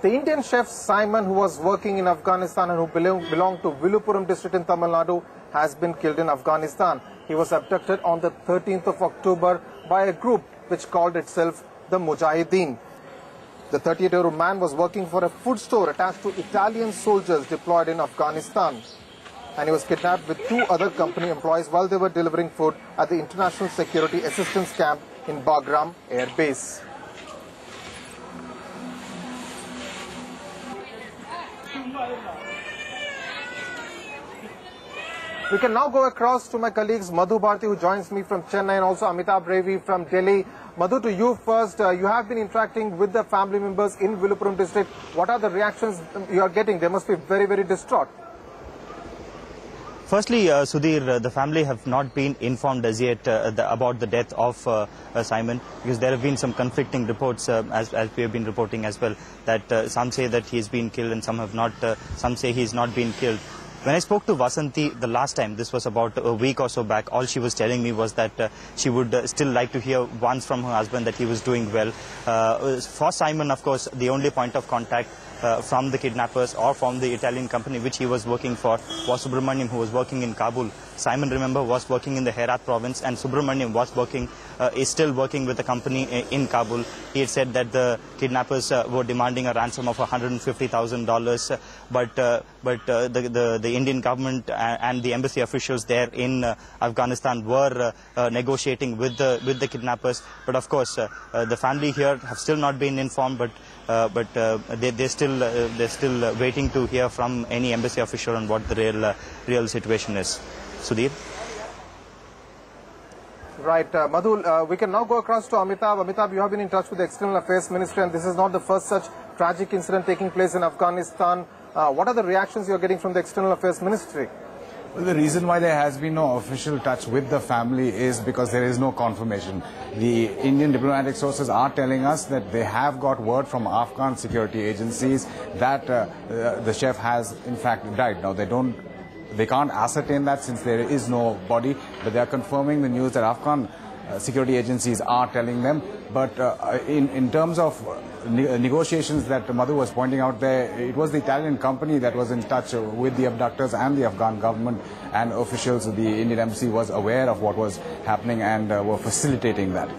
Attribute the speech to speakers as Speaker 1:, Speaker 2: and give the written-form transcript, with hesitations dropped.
Speaker 1: The Indian chef Simon, who was working in Afghanistan and who belonged to Viluppuram district in Tamil Nadu, has been killed in Afghanistan. He was abducted on the 13th of October by a group which called itself the Mujahideen. The 38-year-old man was working for a food store attached to Italian soldiers deployed in Afghanistan. And he was kidnapped with two other company employees while they were delivering food at the International Security Assistance Camp in Bagram Air Base. We can now go across to my colleagues Madhu Bharti, who joins me from Chennai, and also Amitabh Revi from Delhi. Madhu, to you first. You have been interacting with the family members in Viluppuram district. What are the reactions you are getting? They must be very, very distraught.
Speaker 2: Firstly, Sudhir, the family have not been informed as yet about the death of Simon, because there have been some conflicting reports, as we have been reporting as well, that some say that he's been killed and some have not. Some say he's not been killed. When I spoke to Vasanti the last time, this was about a week or so back, all she was telling me was that she would still like to hear once from her husband that he was doing well. For Simon, of course, the only point of contact from the kidnappers or from the Italian company which he was working for was Subramaniam, who was working in Kabul. Simon, remember, was working in the Herat province, and Subramaniam was is still working with the company in Kabul. He had said that the kidnappers were demanding a ransom of $150,000, but the Indian government and the embassy officials there in Afghanistan were negotiating with the kidnappers. But of course, the family here have still not been informed, but they're still waiting to hear from any embassy official on what the real situation is. Sudhir?
Speaker 1: Right, Madhu, we can now go across to Amitabh. Amitabh, you have been in touch with the External Affairs Ministry, and this is not the first such tragic incident taking place in Afghanistan. What are the reactions you are getting from the External Affairs Ministry?
Speaker 3: Well, the reason why there has been no official touch with the family is because there is no confirmation. The Indian diplomatic sources are telling us that they have got word from Afghan security agencies that the chef has in fact died. Now, they can't ascertain that since there is no body, but they are confirming the news that Afghan security agencies are telling them. But in terms of negotiations that Madhu was pointing out there, it was the Italian company that was in touch with the abductors and the Afghan government, and officials of the Indian embassy was aware of what was happening and were facilitating that.